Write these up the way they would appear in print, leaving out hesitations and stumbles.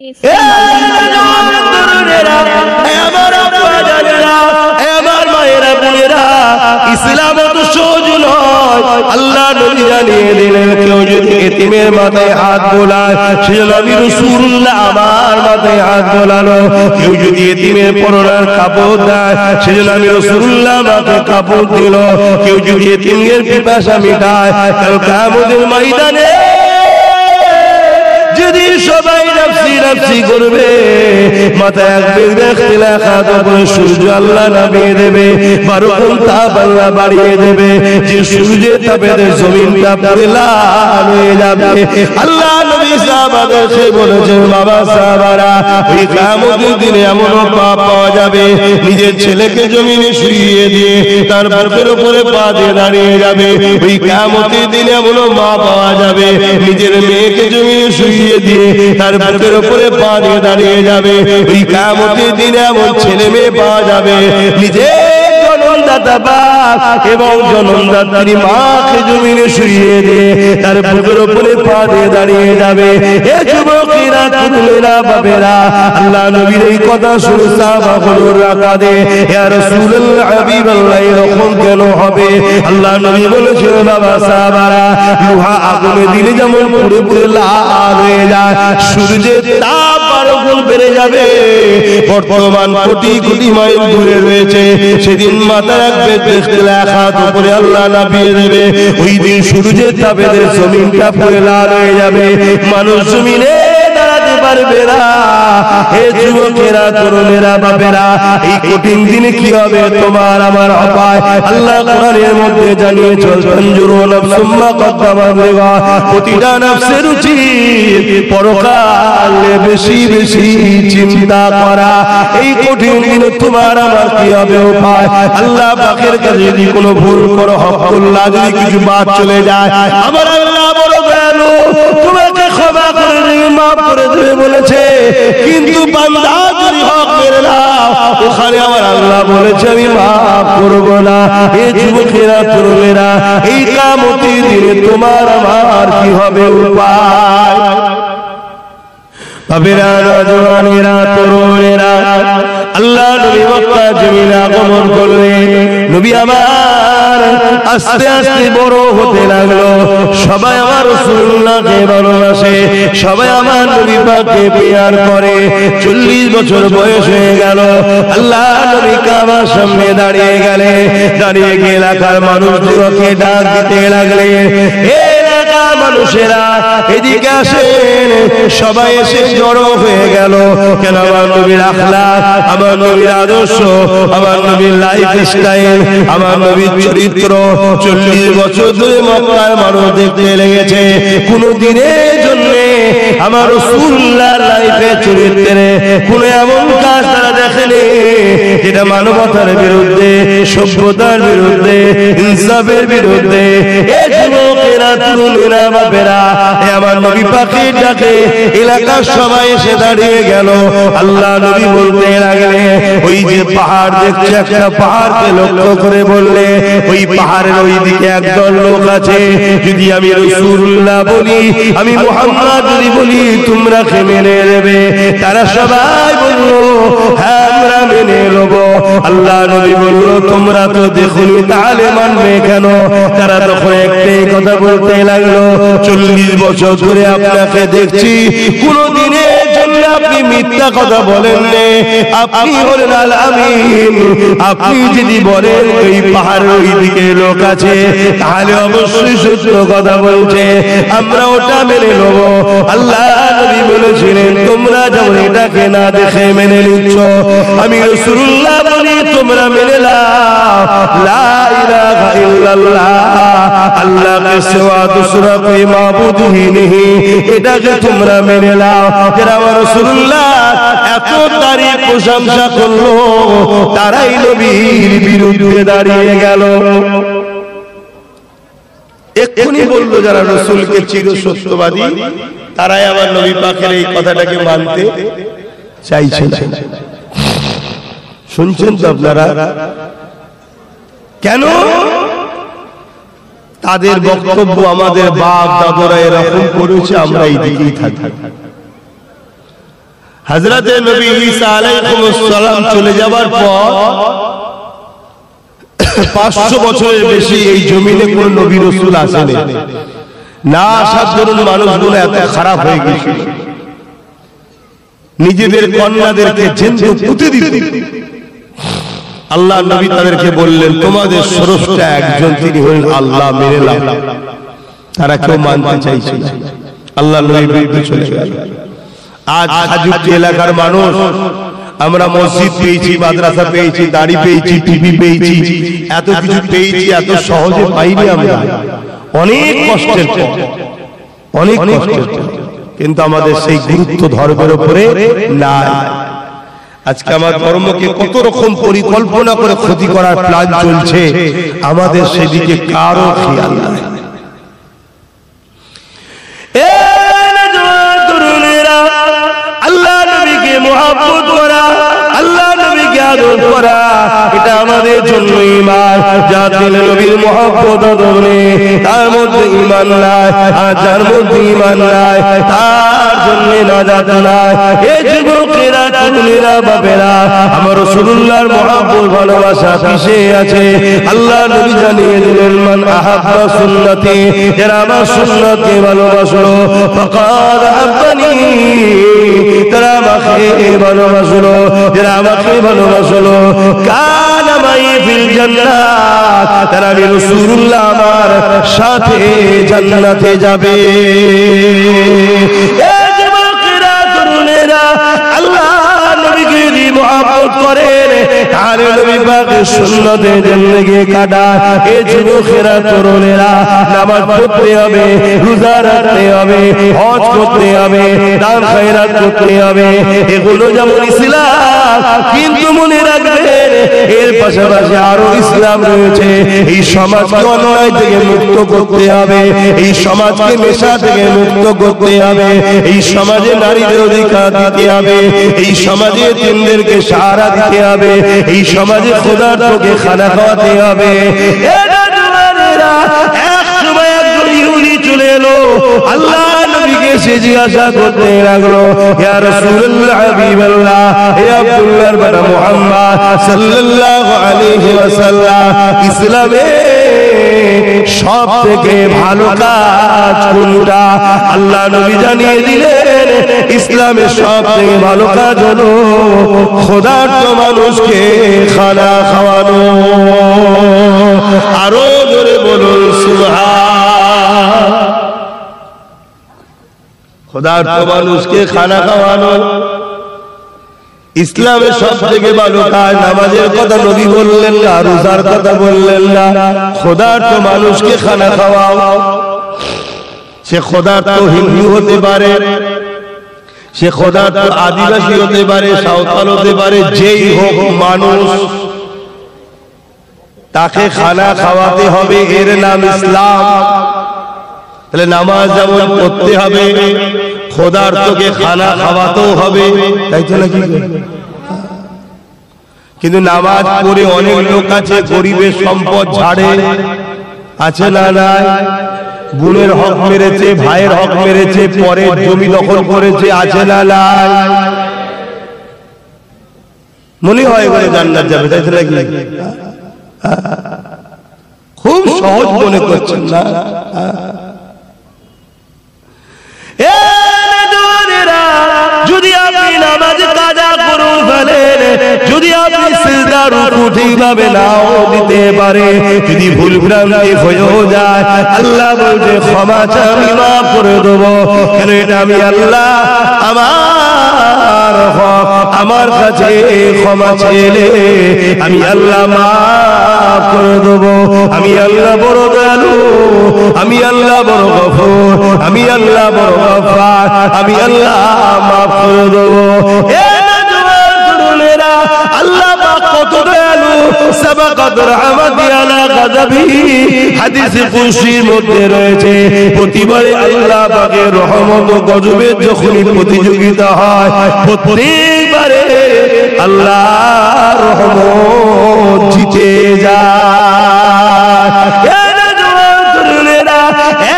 ইসলাম তো সহজ নয়। আল্লাহ নবী জানিয়ে দিলেন কেউ যদি এতিমের মাথায় হাত বোলায় সেজন্য আমি রাসূলুল্লাহ আমার মাথায় হাত বোলালো। কেউ যদি এতিমের পরনের কাপড় দেয় সেজন্য আমি রাসূলুল্লাহ মাথায় কাপড় দিল। কেউ যদি এতিমের পিপাসা মিটায় কাল কিয়ামতের ময়দানে যদি সবাই নফসি নফসি করবে মাথায় এক ব্যক্তি লেখাত করে সূর্য আল্লাহ নামিয়ে দেবে, 12 ঘন্টা আল্লাহ বাড়িয়ে দেবে, যে সূর্যের তাপে জমিনটা পুরো লাল হয়ে যাবে। আল্লাহ নবী সাহাবাদেরকে বলেছেন বাবা সাহাবারা ওই কিয়ামতের দিনে এমন পাপ পাওয়া যাবে নিজের ছেলেকে জমিনে শুইয়ে দিয়ে তার বুকের উপরে পা দিয়ে দাঁড়িয়ে যাবে। ওই কিয়ামতের দিনে এমন মা পাওয়া যাবে নিজের মেয়েকে জমিনে শুইয়ে দিয়ে তার বুকের উপরে পা দিয়ে দাঁড়িয়ে যাবে। ওই কিয়ামতের দিনে এমন ছেলে মেয়ে পাওয়া যাবে নিজের জনমদাতা বাপ এবং জনমদাত্রী মাকে জমিনে শুইয়ে দিয়ে তার বুকের উপরে পা দিয়ে দাঁড়িয়ে যাবে। এ যুবকেরা তরুণেরা বাবেরা আল্লাহ নবীর এই কথা শুনে সাহাবাগুলো রাকাদে ইয়া রাসূলুল্লাহ হাবিবাল্লাহ এরকম কেন হবে? আল্লাহ নবী বলেছেন বাবা সাহাবারা লোহা আগুনে দিলে যেমন পুড়ে পুড়ে লাল হয়ে যায় সূর্যের তাপ 12 গুণ বেড়ে যাবে। বর্তমান কোটি কোটি মাইল দূরে রয়েছে সেদিন মাথা রাখবে দেখতে লেখাত উপরে আল্লাহ নামিয়ে দেবে। ওই দিন সূর্যের তাপে জমিনটা পুরো লাল হয়ে যাবে, মানুষ জমিনে দাঁড়াতে পারবে না। হে যুবকেরা তরুণেরা বাপেরা এই কঠিন দিনে কি হবে তোমার আমার অপায় আল্লাহ কোরআনের মধ্যে জানিয়ে চলছেন জুরুন সুম্মা কদ্দামাত লিগা প্রতিটা নফসের উচিত পরকালে বেশি বেশি চিন্তা করা। এই কঠিন দিনে তোমার আমার কি হবে উপায়? আল্লাহ পাকের কাছে যদি কোনো ভুল করো হকুল্লাহ যদি কিছু বাদ চলে যায় আমার আল্লাহ বড় দয়ালু তোমাকে ক্ষমা করে দেবে মাফ করে দেবে বলেছে। কিন্তু বান্দা যদি হক মেরে নাও ওখানে আমার আল্লাহ বলেছে আমি মাফ করব না। এই যুবকেরা তরুণেরা এই কিয়ামতের দিনে তোমার আমার কি হবে উপায়? বাবেরা নওজওয়ানেরা তরুণেরা আল্লাহ নবী মক্কা জমিনে আগমন করলেন। নবী আমার আস্তে আস্তে বড় হতে লাগলো। সবাই আমার রাসূলুল্লাহকে ভালোবাসে, সবাই আমার নবী পাককে প্যার করে। 40 বছর বয়স হয়ে গেল। আল্লাহ নবী কাবার সামনে দাঁড়িয়ে গেলেন। দাঁড়িয়ে গিয়ে এলাকার মানুষগুলোকে ডাক দিতে লাগলেন, এলাকার মানুষেরা এদিকে আসেন। সবাই এসে জড়ো হয়ে গেল। কেন? আমার নবীর আখলাক, আমার নবীর আদর্শ, আমার নবীর লাইফ স্টাইল, আমার নবীর চরিত্র 40 বছর ধরে মক্কার মানুষ দেখতে লেগেছে। কোন দিনের জন্য আমার রাসূলুল্লাহর লাইফে চরিত্রে কোন এমন কাজ তারা দেখেনি যেটা মানবতার বিরুদ্ধে, সভ্যতার বিরুদ্ধে, ইনসাফের বিরুদ্ধে। এই যুবকেরা তরুণেরা বাপেরা আমার নবী পাকের ডাকে এলাকার সবাই এসে দাঁড়িয়ে গেল। আল্লাহ নবী বলতে লাগলেন, ওই যে পাহাড় দেখছে একটা পাহাড়কে লক্ষ্য করে বললে ওই পাহাড়ের ওই দিকে একদল লোক আছে, যদি আমি রাসূলুল্লাহ বলি, আমি মুহাম্মদ যদি বলি তোমরা কি মেনে নেবে? তারা সবাই বলল হ্যাঁ আমরা মেনে নেব। আল্লাহ নবী বলল তোমরা তো দেখুনি তাহলে মানবে কেন? তারা তখন একটাই কথা বলতে লাগলো, 40 বছর ধরে আপনাকে দেখছি কোনদিনের জন্য আপনি মিথ্যা কথা বলেন না, আপনি হলেন আল আমিন। আপনি যদি বলেন ওই পাহাড়ের ওই দিকে লোক আছে তাহলে অবশ্যই সত্য কথা বলছে, আমরা ওটা মেনে নেব। আল্লাহ নবী বলেছিলেন তোমরা যেমন এটাকে না দেখে মেনে নিচ্ছ, আমি রাসূলুল্লাহ বলি তোমরা মেনে নাও লা ইলাহা ইল্লাল্লাহ, আল্লাহকে সিওয়া দুসরা কোই মাবুদ হি নেহি, এটাকে তোমরা মেনে নাও। যারা আমার রাসূলুল্লাহ এত তারিফ প্রশংসা করলো তারাই নবীর বিরুদ্ধে দাঁড়িয়ে গেল। এক্ষুনি বললো যারা রাসূলকে চির সত্যবাদী তারাই আমার নবী পাকের এই কথাটাকে মানতে চাইছে না। শুনছেন তো আপনারা? কেন? তাদের বক্তব্য আমাদের বাপ দাদুরা এরকম করেছে, আমরা এই দিকেই থাকি। হযরতে নবী ঈসা আলাইহিস সালাম চলে যাবার পর 500 বছরের বেশি এই জমিনে কোন নবী রাসূল আসেনি। না আসার দরুন মানুষগুলো এত খারাপ হয়ে গেছে, নিজেদের কন্যাদেরকে জিন্দু পুঁতে দিত। আল্লাহ নবী তাদেরকে বললেন, তোমাদের স্রষ্টা একজন, তিনি হলেন আল্লাহ, মেনে নাও। তারা কেউ মানতে চাইছে না, আল্লাহ নবীর বিরুদ্ধে চলে গেল। আজ খাজুকি এলাকার মানুষ, আমরা মসজিদ পেয়েছি, মাদ্রাসা পেয়েছি, দাড়ি পেয়েছি, টিভি পেয়েছি, এত কিছু পেয়েছি, এত সহজে পাইনি আমরা। অনেক কষ্টের পর, অনেক কষ্টের পর, কিন্তু আমাদের সেই গুরুত্ব ধর্মের উপরে নাই। আজকে আমার ধর্মকে কত রকম পরিকল্পনা করে ক্ষতি করার প্ল্যান চলছে, আমাদের সেদিকে কারো খেয়াল নাই। আল্লাহ নবীকে মুহাব্বত করা, আল্লাহ নবীকে আদর করা, এটা আমাদের জন্য ঈমান। যার দিলে নবীর মুহাব্বত ধরে তার মধ্যে ঈমান নাই, আর যার মধ্যে ঈমান নাই তার জন্য নাজাত নাই। এই যুবকেরা, তরুণেরা, বাপেরা, আমার রাসূলুল্লাহর মুহাব্বত ভালোবাসা কিসে আছে? আল্লাহ নবী জানিয়ে দিলেন, মান আহাব্বা সুন্নতি, যারা আমার সুন্নতকে ভালোবাসলো, ফাকাদ আহাব্বানি, তারা আমাকে ভালোবাসলো, যারা আমাকে ভালোবাসলো, কানা মাই ফিল জান্নাত, তারা আমি রাসূলুল্লাহ আমার সাথে জান্নাতে যাবে। এই যুবকেরা, তরুণেরা, আল্লাহ নবীকে যদি মুহাব্বত করেন, তাহলে নবী পাকের সুন্নতে জিন্দেগি কাটায়। এই যুবকেরা, তরুণেরা, নামাজ পড়তে হবে, রোজা রাখতে হবে, হজ করতে হবে, দান খয়রাত করতে হবে, এগুলো যেমন ইসলাম, কিন্তু মনে রাখবেন এর পাশাপাশি আরো ইসলাম রয়েছে। এই সমাজকে অন্যায় থেকে মুক্ত করতে হবে, এই সমাজকে নেশা থেকে মুক্ত করতে হবে, এই সমাজে নারীদের অধিকার দিতে হবে, এই সমাজে তিনদেরকে সাহারা দিতে হবে, এই সমাজে খোদারকে খানা খাওয়াতে হবে। এক সময় একজন ইহুদি চলে এলো, আল্লাহ নবীকে সে জিজ্ঞাসা করতে লাগলো, ইয়া রাসূলুল্লাহ, হাবিবাল্লাহ, হে আব্দুল্লাহর বেটা মুহাম্মদ সাল্লাল্লাহু আলাইহি ওয়াসাল্লাম, ইসলামে সবথেকে ভালো কাজ কোনটা? আল্লাহ নবী জানিয়ে দিলেন, ইসলামের সবথেকে ভালো কাজ হলো খোদার্থ মানুষকে খানা খাওয়ানো। আরো জোরে বলুন সুবহান। খোদার্থ মানুষকে খানা খাওয়ানো ইসলামের সবথেকে ভালো কাজ। নামাজের কথা নবী বললেন না, রোজার কথা বললেন না, খোদার্থ মানুষকে খানা খাওয়াও। সে খোদার্থ হিন্দু হতে পারে, সে খোদার্থ আদিবাসী হতে পারে, সাঁওতাল হতে পারে, যেই হোক মানুষ, তাকে খানা খাওয়াতে হবে, এর নাম ইসলাম। তাহলে নামাজ যেমন পড়তে হবে, খোদার্থকে খানা খাওয়াতেও হবে, তাই তো নাকি? কিন্তু নামাজ পড়ে অনেক লোক আছে গরিবের সম্পদ ঝাড়ে, আছে না নাই? বোনের হক মেরেছে, ভাইয়ের হক মেরেছে, পরের জমি দখল করেছে, আছে না নাই? মনে হয় বলে জান্নাত যাবে, তাই তো নাকি? খুব সহজ মনে করছেন না? যদি আপনি নামাজ কাজা করে ফেলেন, যদি আপনি সিজদা রুকু ঠিকভাবে নাও দিতে পারে, যদি ভুল ভ্রান্তি হয়েও যায়, আল্লাহ বলছে ক্ষমা চাই, আমি মাফ করে দেবো। কেন? এটা আমি আল্লাহ আমার হক, আমার কাছে ক্ষমা চেলে আমি আল্লাহ মাফ করে দেবো। আমি আল্লাহ বড় দয়ালু, আমি আল্লাহ বড় গফুর, আমি আল্লাহ বড় গফফার, আমি আল্লাহ মাফ করে দেবো। আল্লাহ কত দয়ালু, সাবাকাত রাহমাতি আলা গাযাবি, হাদিসে কুদসির মধ্যে রয়েছে, প্রতিবারে আল্লাহ পাকের রহমত ও গজবের যখনই প্রতিযোগিতা হয়, প্রত্যেকবারে আল্লাহর রহমত জিতে যায়।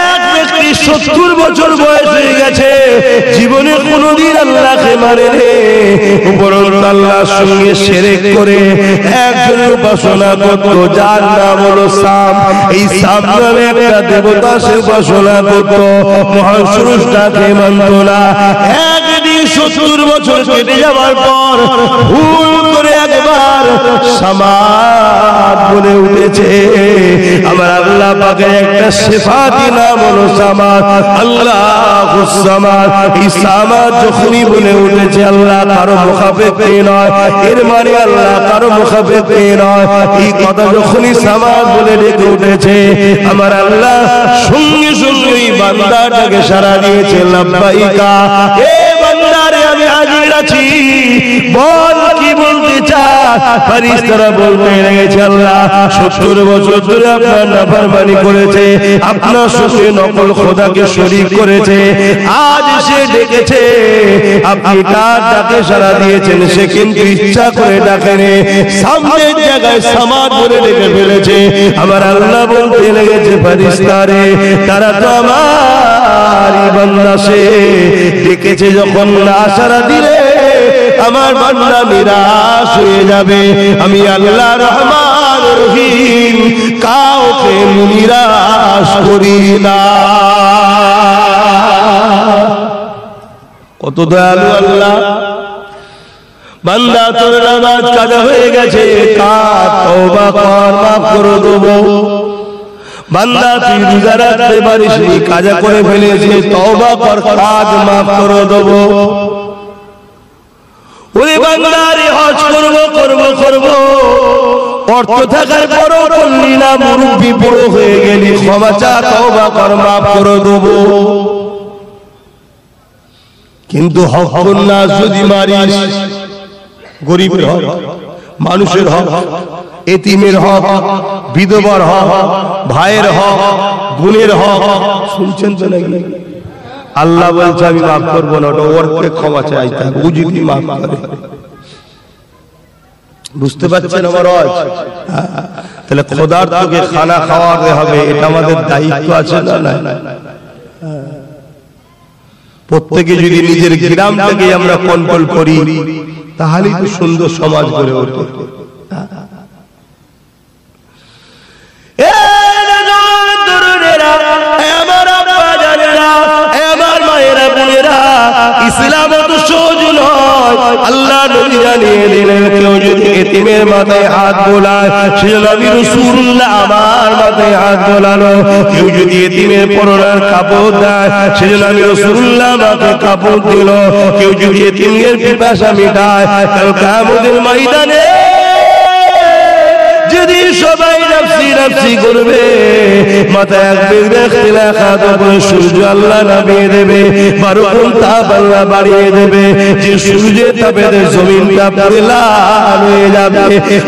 এক ব্যক্তি 70 বছর বয়স হয়ে গেছে, জীবনে কোনোদিন আল্লাহকে মানেনি, উপরন্তু আল্লাহর সঙ্গে শিরক করে একজনের উপাসনা করত, যার নাম হলো সাম। এই সাম নামে একটা দেবতা সে উপাসনা করত, মহান স্রষ্টাকে মানত না। একদিন 70 বছর কেটে যাওয়ার পর ভুল করে একবার সামাদ বলে উঠেছে। আমার আল্লাহ পাকের একটা সিফাতি নাম হলো সামাদ, আল্লাহুস সামাদ। এই সামাদ যখনই বলে উঠেছে, আল্লাহ কারো মুখাপেক্ষী নয়, এর মানে আল্লাহ কারো মুখাপেক্ষী নয়। এই কথা যখনই সামাদ বলে ডেকে উঠেছে, আমার আল্লাহ সঙ্গে সঙ্গে ওই বান্দাটাকে সাড়া দিয়েছে, লাব্বাইকা, এ বান্দারে আমি হাজির আছি, বল কি বলতে চাস। ফেরেশতারা বলতে লেগেছে, আল্লাহ 70 বছর ধরে আপনার নাফরমানি করেছে, আপনার সঙ্গে নকল খোদাকে শরীক করেছে, আজ সে ডেকেছে, আপনি কার ডাকে সাড়া দিয়েছেন, সে কিন্তু ইচ্ছা করে ডাকেনি, সামনের জায়গায় সামাদ বলে ডেকে ফেলেছে। আমার আল্লাহ বলতে লেগেছে, ফেরেশতারে তারা তো আমার বান্দা, সে ডেকেছে যখন না সাড়া দিলে আমার বান্দা নিরাশ হয়ে যাবে। আমি আল্লাহ রহমান রহিম, কাউকে নিরাশ করি না। কত দয়ালু আল্লাহ। বান্দা তোর নামাজ কাজা হয়ে গেছে, কার তওবা কর, মাফ করে দেবো। বান্দা তুই রোজা রাখতে পারিস নি, কাজা করে ফেলেছিস, তওবা কর, কাজ মাফ করে দেবো। ওরে বান্দা রে, হজ করব, অর্থ থাকার পরও করলি না, মুরব্বি বড় হয়ে গেলি, ক্ষমা চা, তওবা কর, মাফ করে দেবো। কিন্তু হকুন নাস যদি মারিস, গরিবের হক, মানুষের হক, এতিমের হক, বিধবার হক, ভাইয়ের হক, বোনের হক, শুনছেন তো নাকি? আল্লাহ বলছে আমি মাফ করবো না, ওটা ওরকে ক্ষমা চাইতে হবে, ও যদি মাফ করে। বুঝতে পারছেন আমার আওয়াজ? তাহলে খোদার তোকে খানা খাওয়াতে হবে, এটা আমাদের দায়িত্ব আছে না? প্রত্যেকে যদি নিজের গ্রামটাকে আমরা কন্ট্রোল করি, তাহলেই তো সুন্দর সমাজ গড়ে ওঠে। ইসলাম তো সহজ নয়, আল্লাহ নবী জানিয়ে দিলেন, কেউ যদি এতিমের মাথায় হাত বোলায়, সেজন্য আমি রাসূলুল্লাহ আমার মাথায় হাত বোলালো। কেউ যদি এতিমের পরনের কাপড় দেয়, সেজন্য আমি রাসূলুল্লাহ আমাকে কাপড় দিল। কেউ যদি এতিমের পিপাসা মিটায়, কাল কিয়ামতের ময়দানে যদি সবাই নফসি নফসি করবে, মাথায় এক ব্যক্তি লেখা তখন সূর্য আল্লাহ নামিয়ে দেবে, 12 গুণ তাপ আল্লাহ বাড়িয়ে দেবে, যে সূর্যের তাপে জমিনটা পুরো লাল হয়ে যাবে।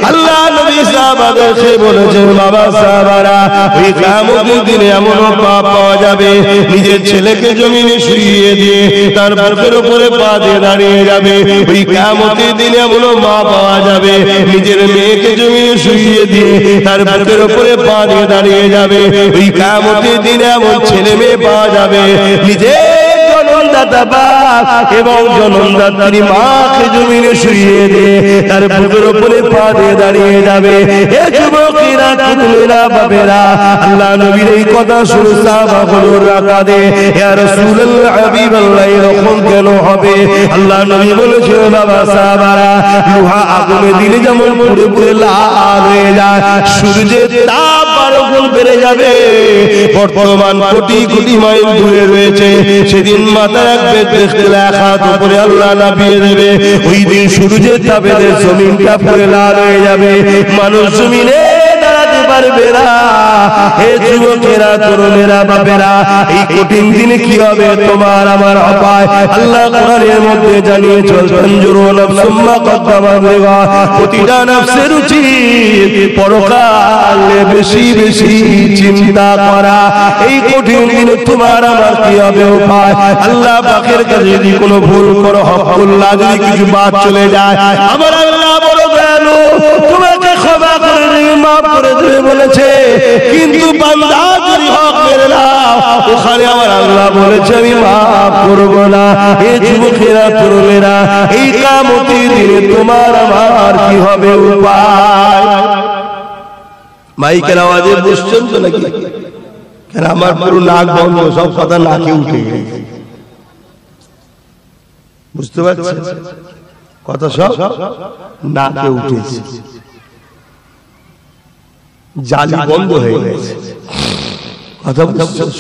আল্লাহ নবী সাহাবাদেরকে বলেছেন, বাবা সাহাবারা, ওই কিয়ামতের দিনে এমন পাপ পাওয়া যাবে, নিজের ছেলেকে জমিনে শুইয়ে দিয়ে তার বুকের উপরে পা দিয়ে দাঁড়িয়ে যাবে। ওই কিয়ামতের দিনে এমন মা পাওয়া যাবে, নিজের মেয়েকে জমিনে শুইয়ে দিয়ে তার বুকের উপরে পা দিয়ে দাঁড়িয়ে যাবে। ওই কিয়ামতের দিনে এমন ছেলে মেয়ে পাওয়া যাবে, নিজের জনমদাতা বাপ এবং জনমদাত্রী মাকে জমিনে শুইয়ে দিয়ে তার বুকের উপরে পা দিয়ে দাঁড়িয়ে যাবে। এ যুবকেরা, তরুণেরা, বাবেরা, আল্লাহ নবীর এই কথা শুনে সাহাবাগুলো রাকাদে, ইয়া রাসূলুল্লাহ, হাবিবাল্লাহ, এরকম কেন হবে? আল্লাহ নবী বলেছেন, বাবা সাহাবারা, লোহা আগুনে দিলে যেমন পুড়ে পুড়ে লাল হয়ে যায়, সূর্যের তাপ 12 গুণ বেড়ে যাবে। বর্তমান কোটি কোটি মাইল দূরে রয়েছে, সেদিন মাথা রাখবে, দেখতে লেখা উপরে আল্লাহ নামিয়ে দেবে। ওই দিন সূর্যের তাপে জমিনটা পুড়ে লাল হয়ে যাবে, মানুষ জমিনে দাঁড়াতে পারবে না। হে যুবকেরা, তরুণেরা, বাপেরা, এই কঠিন দিনে কি হবে তোমার আমার অপায়? আল্লাহ কোরআনের মধ্যে জানিয়ে চলছেন, জুরুনাফসুম্মা কদ্দামাত লিগা, প্রতিটা নফসের উচিত পরকালে বেশি বেশি চিন্তা করা। এই কঠিন দিনে তোমার আমার কি হবে উপায়? আল্লাহ পাকের কাছে যদি কোনো ভুল করো, হকুল্লাহ যদি কিছু বাদ চলে যায়, আমার আল্লাহ বড় দয়ালু, তোমাকে ক্ষমা করে দেবে, মাফ করে দেবে বলেছে। কিন্তু বান্দা যদি হক মেরে নাও, ওখানে আমার আল্লাহ বলেছে আমি মাফ করব না। এই যুবকেরা তরুণেরা, এই কিয়ামতের দিনে তোমার আমার কি হবে উপায়? মাইকের আওয়াজে বুঝছেন তো নাকি? কেন আমার পুরো নাক বন্ধ, সব কথা নাকে উঠে গেছে। বুঝতে পারছেন? কথা সব নাকে উঠেছে, জালি বন্ধ হয়ে গেছে। কথা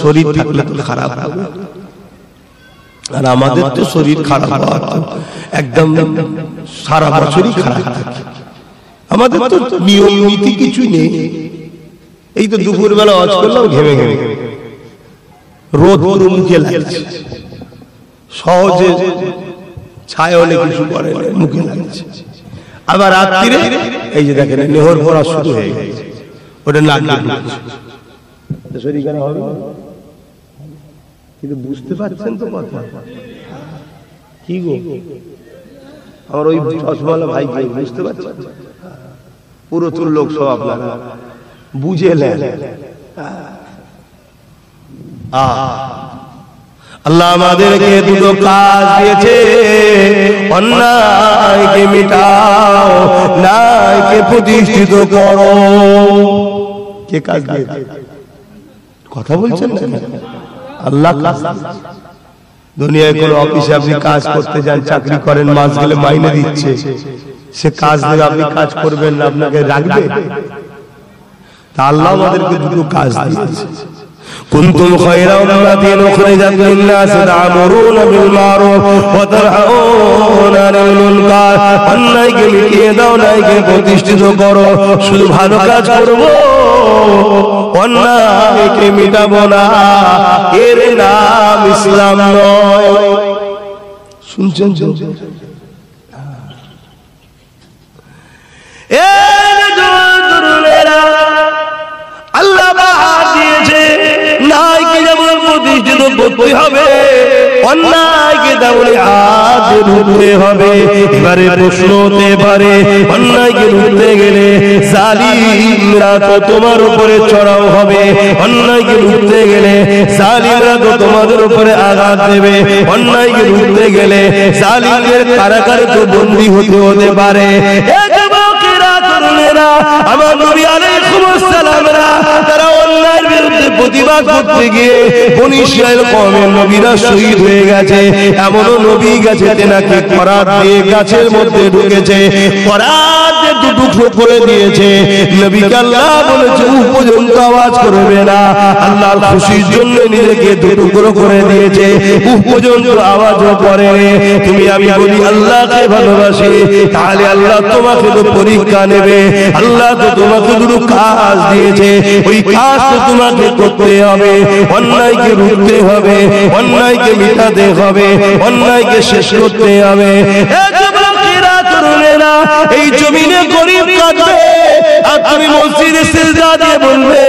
শরীর থাকলে তো খারাপ হবে, আর আমাদের তো শরীর খারাপ হওয়ার একদম সারা বছরই খারাপ থাকে। আমাদের তো নিয়ম নীতি কিছু নেই। এই তো দুপুর বেলা ওয়াজ করলাম, ঘেমে ঘেমে রোদ পুরো মুখে লাগছে, সহজে ছায় হলে কিছু করে মুখে লাগছে। আবার রাত্রিরে এই যে দেখেন নেহর ভরা শুরু হয়ে গেছে, ওটা নাক শরীর খারাপ হবে। কিন্তু বুঝতে পারছেন তো কথা কি গো? আমার ওই চশমালা ভাই বুঝতে পারছেন? পুরো তোর লোক সব আপনারা বুঝে নেন। আল্লাহ আমাদেরকে দুটো কাজ দিয়েছে, অন্যায়কে মিটাও, ন্যায়কে প্রতিষ্ঠিত করো। কে কাজ দিয়েছে? কথা বলছেন না? আল্লাহ কাজ। দুনিয়ায় কোন অফিসে আপনি কাজ করতে যান, চাকরি করেন, মাস গেলে মাইনে দিচ্ছে, সে কাজ দেবে, আপনি কাজ করবেন না, আপনাকে রাখবে? তা আল্লাহ আমাদেরকে দুটো কাজ দিয়েছে। কুনতুম খায়রা উম্মাতিন উখরিজাত লিন-নাস তা'মুরুনা বিল মারুফ ওয়া তানহাউনা আনিল মুনকার। অন্যায়কে মিটিয়ে দাও, ন্যায়কে প্রতিষ্ঠিত করো। শুধু ভালো কাজ করব, অন্যায়কে মিটাবো না, এর নাম ইসলাম নয়। শুনছেন? আল্লাহ বাহার দিয়েছে, ন্যায়কে যেমন প্রতিষ্ঠিত করতে হবে, অন্যায়কে তেমন হাত ধরতে হবে। এবারে প্রশ্ন হতে পারে, অন্যায়কে রুখতে গেলে জালিমরা তো তোমার উপরে চড়াও হবে, অন্যায়কে রুখতে গেলে জালিমরা তো তোমাদের উপরে আঘাত দেবে, অন্যায়কে রুখতে গেলে জালিমদের কারাগারে তো বন্দী হতে পারে। আমার নবী আলাইহিস সালামরা তারা অন্যায়ের বিরুদ্ধে প্রতিবাদ করতে গিয়ে বনী ইসরাইল কওমের নবীরা শহীদ হয়ে গেছে। এমনও নবী গেছে নাকি করাত দিয়ে গাছের মধ্যে ঢুকেছে, করাত দিয়ে টুকরো করে দিয়েছে। নবীকে আল্লাহ বলেছে পর্যন্ত আওয়াজ করবে না, আল্লাহর খুশির জন্য নিজেকে টুকরো করে দিয়েছে, পর্যন্ত আওয়াজও করে। তুমি আমি বলি আল্লাহকে ভালোবাসি, তাহলে আল্লাহ তোমাকে তো পরীক্ষা নেবে। আল্লাহ তো তোমাকে দুটো কাজ দিয়েছে, ওই কাজ তো তোমাকে করতে হবে। অন্যায়কে রুখতে হবে, অন্যায়কে মিটাতে হবে, অন্যায়কে শেষ করতে হবে। এই জমিনে গরিব কাঁদবে, আর তুমি মসজিদে সিজদা দিয়ে বলবে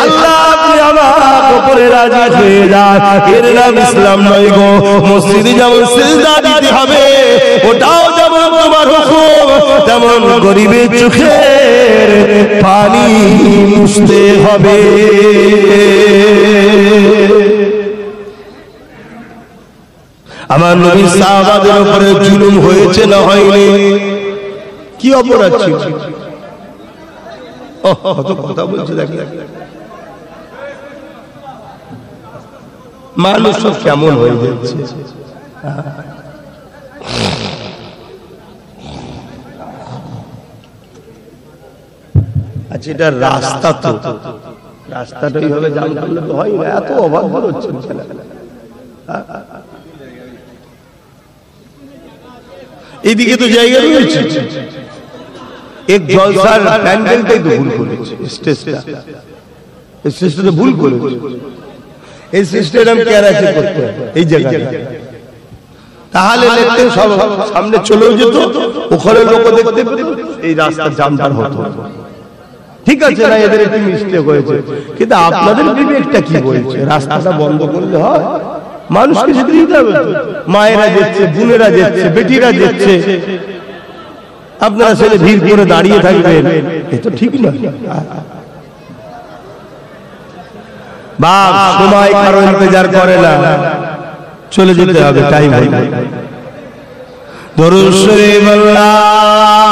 আল্লাহ আপনি আমার উপরে রাজি হয়ে যান, এর নাম ইসলাম নয় গো। মসজিদে যেমন সিজদা দিতে হবে, ওটাও যেমন তোমার হুকুম, তেমন গরিবের চোখের পানি মুছতে হবে। আমার নবী সাহাবাদের উপরে জুলুম হয়েছে না হয়নি? কি অপরাধ ছিল? কত কথা বলছে দেখেন, মানুষ সব কেমন হয়ে যাচ্ছে। আচ্ছা, এটা রাস্তা, তো রাস্তাটা এইভাবে জাম করলে তো হয় না, এত অবাধ্য হচ্ছে। এইদিকে তো জায়গা রয়েছে, এক জলসার প্যান্ডেলটাই তো ভুল করেছে, স্টেজটা ভুল করেছে। এই সিস্টেম কেয়ার আছে করতে এই জায়গায়, তাহলে লেখতেন সব সামনে চলেও যেত, ওখানে লোক দেখতে পেত, এই রাস্তা জামদার হতো। ঠিক আছে না, এদের একটু মিস্টেক হয়েছে, কিন্তু আপনাদের বিবেকটা কি বলছে? রাস্তাটা বন্ধ করলে হয়? মানুষকে যেতে দিতে হবে তো, মায়েরা যাচ্ছে, বোনেরা যাচ্ছে, বেটিরা যাচ্ছে, আপনারা ছেলে ভিড় করে দাঁড়িয়ে থাকবেন, এ তো ঠিক নয়। বাপ সময় কারো ইন্তজার করে না, চলে যেতে হবে, টাইম হয়ে গেল। দরুদ শরীফ আল্লাহুম্মা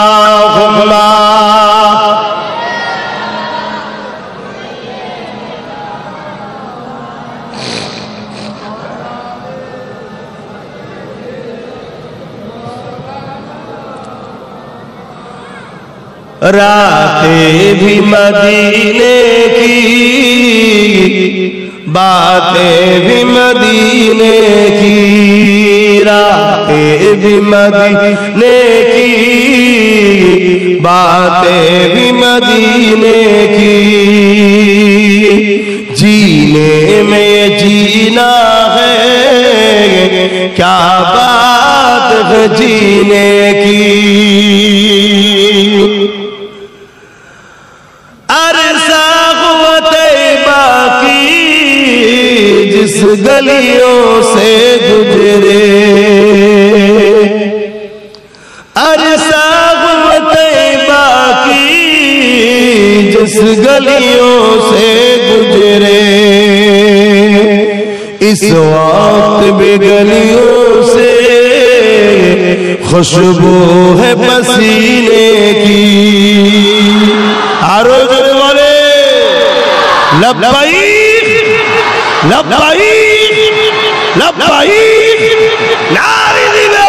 रातें भी मदीने की, बातें भी मदीने की, रातें भी मदीने की, बातें भी मदीने की, जीने में जीना है क्या बात है जीने की, जिस गलियों से गुजरे, अरसा तैयबा की जिस गलियों से गुजरे, इस वक्त भी गलियों से खुशबू है पसीने की। आरो जोरे बोले लब्बाइक लब्बाइक लब्बाइक नारे दिले।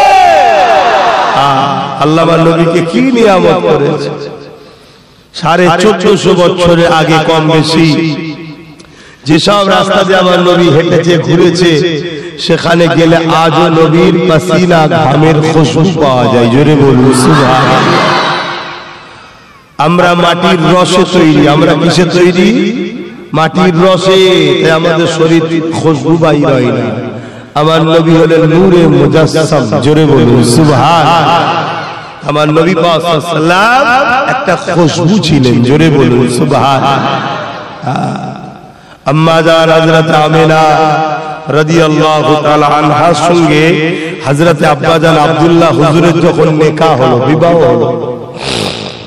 আল্লাহ নবীকে কি নিয়ামত করেছে, 1450 বছরের আগে কম বেশি যেসব রাস্তা দিয়ে আমার নবী হেঁটেছে ঘুরেছে, সেখানে গেলে আজও নবীর পাসিনা ঘামের খুশবু পাওয়া যায়। জোরে বলুন সুবহানাল্লাহ। আমরা মাটির রসে তৈরি, আমরা কিসে তৈরি? মাটির রসে, তাই আমাদের শরীর খুশবু বাইর হয় না। আমার নবী হলেন নূরে মুজাসসাম। জোরে বলুন সুবহানাল্লাহ। আমার নবী পাক সাল্লাল্লাহু আলাইহি ওয়াসাল্লাম একটা খুশবু ছিলেন। জোরে বলুন সুবহানাল্লাহ। আম্মা জান হযরত আমিনা রাদিয়াল্লাহু তাআলা আনহার সঙ্গে হযরত আব্বা জান আব্দুল্লাহ হুজুরের যখন নিকাহ হলো, বিবাহ হলো,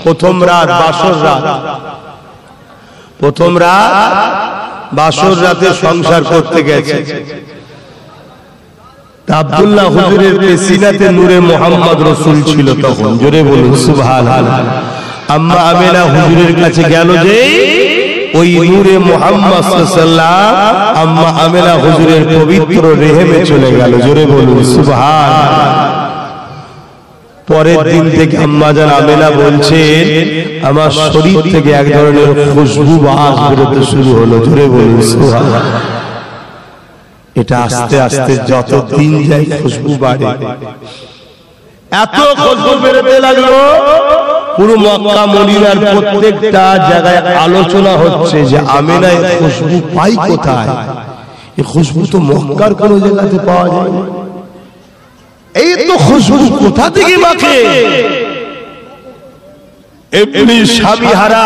প্রথম রাত বাসর রাত, প্রথম রাত বাসর রাতে সংসার করতে গেছে। আব্দুল্লাহ হুজুরের সিনাতে নূরে মুহাম্মদ রাসূল ছিল তখন। জোরে বলুন সুবহানাল্লাহ। আম্মা আমিনা হুজুরের কাছে গেল যে ওই নূরে মুহাম্মদ সাল্লাল্লাহু আলাইহি ওয়াসাল্লাম আম্মা আমিনা হুজুরের পবিত্র রেহেমে চলে গেল। জোরে বলুন সুবহানাল্লাহ। পরের দিন থেকে আম্মা জান আমিনা বলছেন আমার শরীর থেকে এক ধরনের খুশবু বাস বেরোতে শুরু হলো। জোরে বলুন সুবহানাল্লাহ। এটা আস্তে আস্তে যত দিন যায় খুশবু বাড়ে, এত খুশবু বেরোতে লাগলো পুরো মক্কা মদিনার প্রত্যেকটা জায়গায় আলোচনা হচ্ছে যে আমিনা এই খুশবু পাই কোথায়? এই খুশবু তো মক্কার কোন জায়গাতে পাওয়া যায় না। এই তো খুশবু কোথা থেকে মাখে? এমনি স্বামী হারা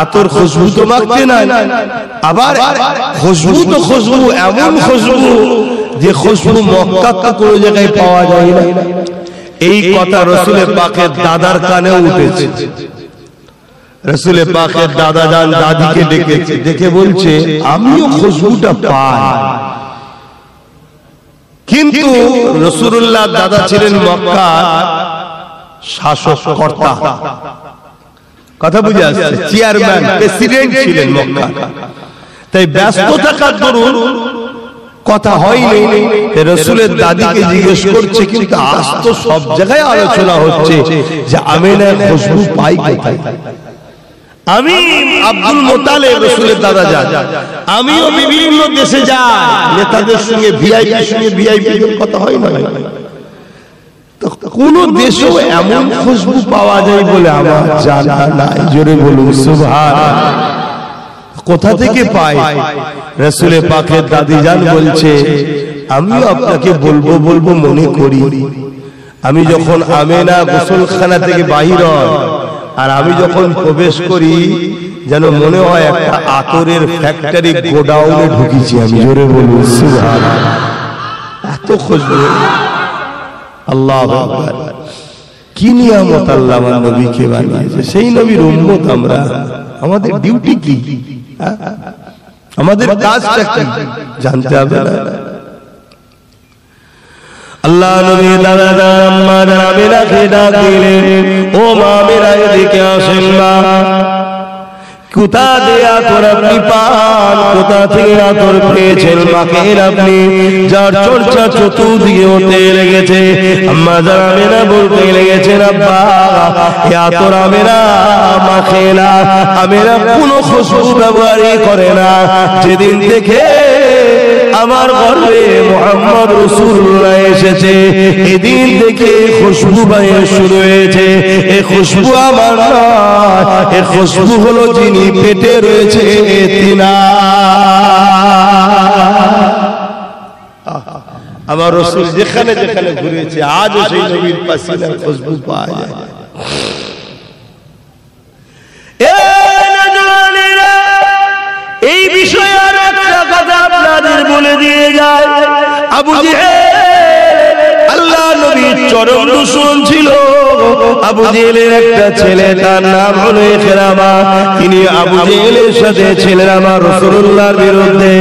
আতর খুশবু তো মাখতে না, আবার খুশবু তো খুশবু, এমন খুশবু যে খুশবু মক্কা কোন জায়গায় পাওয়া যায় না। এই কথা রাসূলে পাকের দাদার কানেও উঠেছে। রাসূলে পাকের দাদা জান দাদিকে ডেকেছে, ডেকে বলছে আমিও খুশবুটা পাই। কিন্তু রাসূলুল্লাহ দাদা ছিলেন মক্কার শাসক কর্তা, কথা বুঝে আসছে, চেয়ারম্যান প্রেসিডেন্ট ছিলেন মক্কা। তাই ব্যস্ত থাকার দরুন কথা হয়নি। রাসূলের দাদিকে জিজ্ঞেস করছে, কিন্তু আজ তো সব জায়গায় আলোচনা হচ্ছে যে আমিনা খুশবু পাই কোথায়? আমি আব্দুল মুত্তালিব রাসূলের দাদা যান, আমিও বিভিন্ন দেশে যাই, নেতাদের সঙ্গে ভিআইপির সঙ্গে ভিআইপির কথা হয় না। তো কোন দেশেও এমন খুশবু পাওয়া যায় বলে আমার জানা নাই। জোরে বলুন সুবহানাল্লাহ। কোথা থেকে পাই? রাসূলে পাকের দাদি জান বলছে আমিও আপনাকে বলবো বলবো মনে করি। আমি যখন আমিনা গোসলখানা থেকে বাহির হয় আর আমি যখন প্রবেশ করি, যেন মনে হয় একটা আতরের ফ্যাক্টরি গোডাউনে ঢুকেছি আমি। জোরে বলুন সুবহানাল্লাহ। এত খুশবু। আল্লাহু আকবার। কি নিয়ামত আল্লাহ আমার নবীকে বানিয়েছে। সেই নবীর উম্মত আমরা, আমাদের ডিউটি কি? আমাদের কাজটা কি জানতে হবে না? আল্লাহ নবী দাদা আম্মা আমিনাকে ডাক দিলেন, ও মা আমিনা এদিকে আসেন মা। কোথা দিয়ে আতর আপনি পান, কোথা থেকে আতর পেয়েছেন মাকে আপনি, যার চর্চা চতুর্দিকে হতে লেগেছে? আম্মা আমিনা বলতে লেগেছেন, আব্বা এই আতর আমিনা মাখে না, আমিনা কোনো খুশবু ব্যবহারই করে না। যেদিন থেকে আমার ঘরে মুহাম্মদ রাসূলুল্লাহ এসেছে, এদিন থেকে খুশবু বাইরে শুরু হয়েছে। এই খুশবু আমার নয়, এই খুশবু হলো যিনি পেটে রয়েছে তিনা। আমার রাসূল যেখানে যেখানে ঘুরেছে আজও সেই নবীর পাসিনার খুশবু পাওয়া যায়। এই বিষয়ে আর একটা কথা আপনাদের বলে দিয়ে যায়। আবু জেহেল আল্লাহ নবীর চরম দুশমন ছিল। আবু জেহেলের একটা ছেলে, তার নাম হলো ইকরামা। তিনি আবু জেহেলের সাথে ছিলেন আমার রাসূলুল্লাহর বিরুদ্ধে।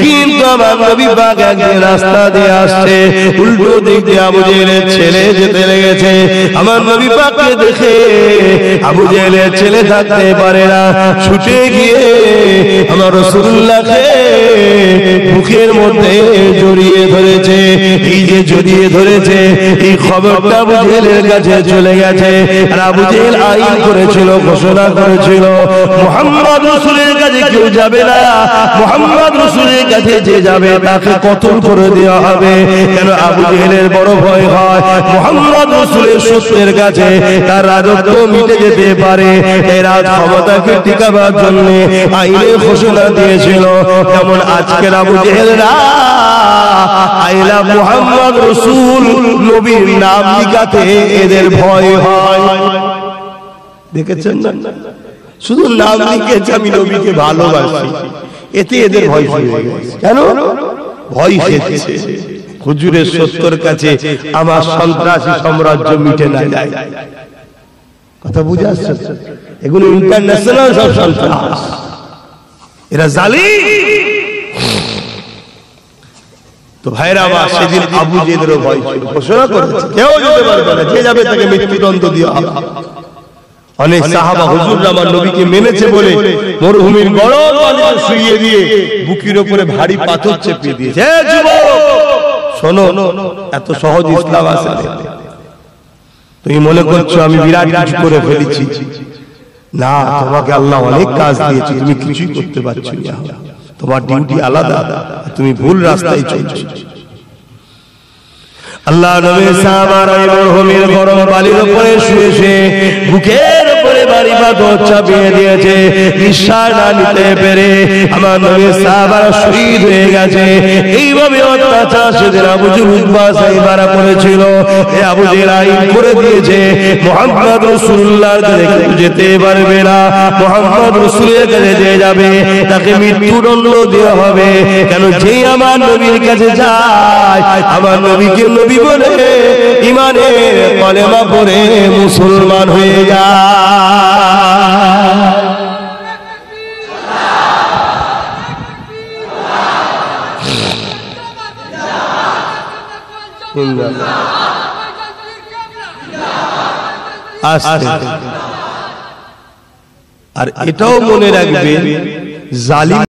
কিন্তু আমার নবী পাক একদিন রাস্তা দিয়ে আসছে, উল্টো দিক দিয়ে আবু জেহেলের ছেলে যেতে লেগেছে। আমার নবী পাককে দেখে আবু জেহেলের ছেলে থাকতে পারে না, ছুটে গিয়ে আমার রাসূলুল্লাহকে বুকের মধ্যে জড়িয়ে ধরেছে। এই যে জড়িয়ে ধরেছে, এই খবরটা আবু জেহেলের কাছে চলে গেছে। আর আবু জেহেল আইন করেছিল, ঘোষণা করেছিল, মুহাম্মদ রাসূলের কাছে কেউ যাবে না, মুহাম্মদ রাসূলের কাছে যে যাবে তাকে কতল করে দেওয়া হবে। কেন আবু জেহেলের বড় ভয় হয় মুহাম্মদ রাসূলের সত্যের কাছে তার রাজত্ব মিটে যেতে পারে। এই রাজ ক্ষমতাকে টিকাবার জন্য আইনে ঘোষণা দিয়েছিল। যেমন আজকের আবু জেহেলরা আইলা মুহাম্মদ রাসূল নবীর নাম লিখাতে এদের ভয় হয়। দেখেছেন না? শুধু নাম লিখেছে আমি নবীকে ভালোবাসি, এতে এদের ভয় শুরু হয়ে গেছে। কেন ভয় খেয়েছে? হুজুরের সত্যর কাছে আমার সন্ত্রাসী সাম্রাজ্য মিটে না যায়। কথা বুঝে আসছে? এগুলো ইন্টারন্যাশনাল সব সন্ত্রাস, এরা জালিম। তো ভাইরা আমার, সেদিন আবু জেহেলেরও ভয় ছিল, ঘোষণা করেছে কেউ যেতে পারবে না, যে যাবে তাকে মৃত্যুদণ্ড দেওয়া হবে। অনেক সাহাবা হুজুররা আমার নবীকে মেনেছে বলে মরুভূমির গরম পানিতে শুইয়ে দিয়ে বুকের উপরে ভারী পাথর চেপে দিয়েছে। হে যুবক শোনো, এত সহজ ইসলাম আছে না। তুমি মনে করছো আমি বিরাট কিছু করে ফেলেছি? না, তোমাকে আল্লাহ অনেক কাজ দিয়েছে, তুমি কিছুই করতে পারছো না। তোমার ডিউটি আলাদা, তুমি ভুল রাস্তায় চলছো। আল্লাহ নবী সাহাবারা মরুভূমির গরম বালির উপরে শুয়ে বুকের উপরে ভারী পাথর চাপিয়ে দিয়েছে, নিঃশ্বাস না নিতে পেরে আমার নবী সাহাবারা শহীদ হয়ে গেছে। এইভাবে অত্যাচার সেদিন আবু জেহেল উতবা সাইবারা করেছিল। এ আবু জেহেল আইন করে দিয়েছে মুহাম্মদ রাসূলুল্লাহর কাছে কেউ যেতে পারবে না, মুহাম্মদ রাসূলের কাছে যে যাবে তাকে মৃত্যুদণ্ড দেওয়া হবে। কেন যে আমার নবীর কাছে যায়, আমার নবীকে নবী বলে ইমানে কলেমা পড়ে মুসলমান হয়ে যায়। আর এটাও মনে রাখবেন, জালিম